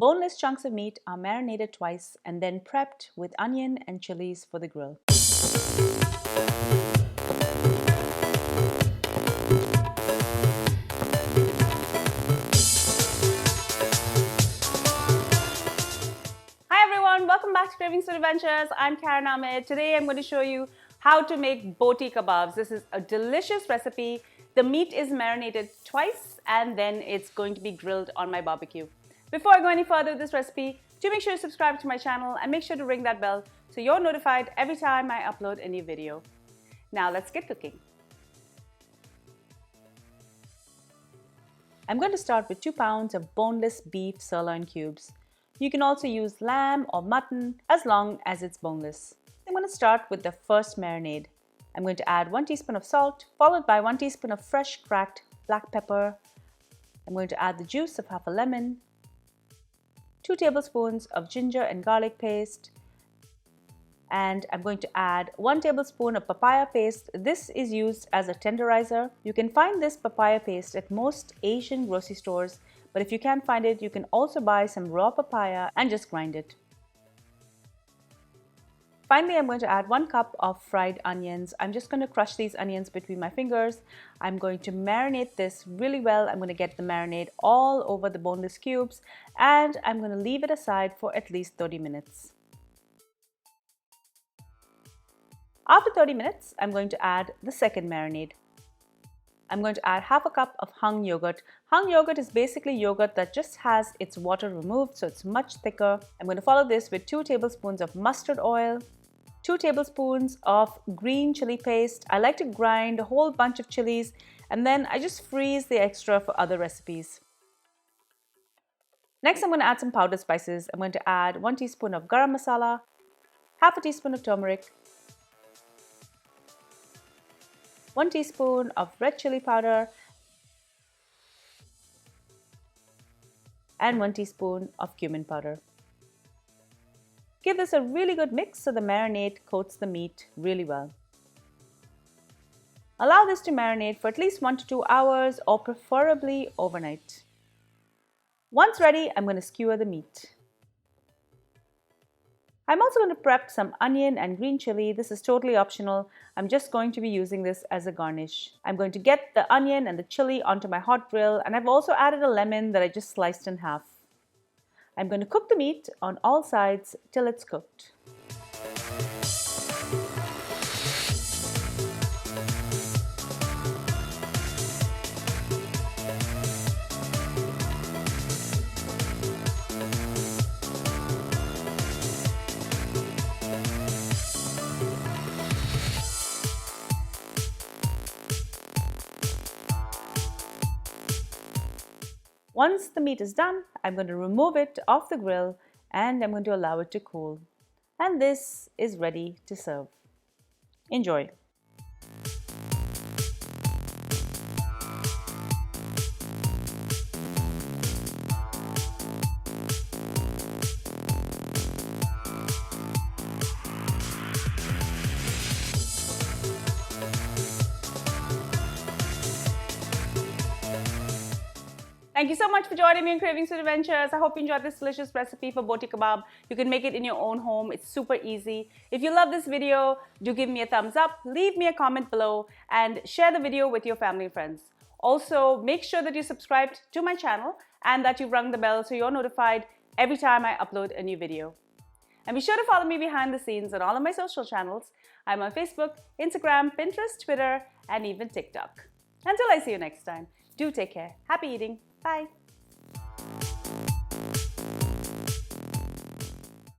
Boneless chunks of meat are marinated twice and then prepped with onion and chilies for the grill. Hi everyone, welcome back to Cravings for Adventures. I'm Ahmed. Today I'm going to show you how to make Boti Kebabs. This is a delicious recipe. The meat is marinated twice and then it's going to be grilled on my barbecue. Before I go any further with this recipe, do make sure you subscribe to my channel and make sure to ring that bell so you're notified every time I upload a new video. Now let's get cooking. I'm going to start with 2 pounds of boneless beef sirloin cubes. You can also use lamb or mutton as long as it's boneless. I'm going to start with the first marinade. I'm going to add 1 teaspoon of salt, followed by 1 teaspoon of fresh cracked black pepper. I'm going to add the juice of half a lemon, 2 tablespoons of ginger and garlic paste, and I'm going to add 1 tablespoon of papaya paste. This is used as a tenderizer. You can find this papaya paste at most Asian grocery stores, but if you can't find it, you can also buy some raw papaya and just grind it. Finally, I'm going to add 1 cup of fried onions. I'm just going to crush these onions between my fingers. I'm going to marinate this really well. I'm going to get the marinade all over the boneless cubes and I'm going to leave it aside for at least 30 minutes. After 30 minutes, I'm going to add the second marinade. I'm going to add half a cup of hung yogurt. Hung yogurt is basically yogurt that just has its water removed, so it's much thicker. I'm going to follow this with 2 tablespoons of mustard oil, 2 tablespoons of green chili paste. I like to grind a whole bunch of chilies and then I just freeze the extra for other recipes. Next, I'm going to add some powdered spices. I'm going to add 1 teaspoon of Garam Masala, half a teaspoon of turmeric, 1 teaspoon of red chili powder, and 1 teaspoon of cumin powder. Give this a really good mix so the marinade coats the meat really well. Allow this to marinate for at least 1 to 2 hours or preferably overnight. Once ready, I'm going to skewer the meat. I'm also going to prep some onion and green chili. This is totally optional. I'm just going to be using this as a garnish. I'm going to get the onion and the chili onto my hot grill, and I've also added a lemon that I just sliced in half. I'm going to cook the meat on all sides till it's cooked. Once the meat is done, I'm going to remove it off the grill and I'm going to allow it to cool. And this is ready to serve. Enjoy! Thank you so much for joining me in Cravings for Adventures. I hope you enjoyed this delicious recipe for Boti Kebab. You can make it in your own home. It's super easy. If you love this video, do give me a thumbs up, leave me a comment below, and share the video with your family and friends. Also, make sure that you're subscribed to my channel and that you've rung the bell so you're notified every time I upload a new video. And be sure to follow me behind the scenes on all of my social channels. I'm on Facebook, Instagram, Pinterest, Twitter, and even TikTok. Until I see you next time, do take care. Happy eating. Bye.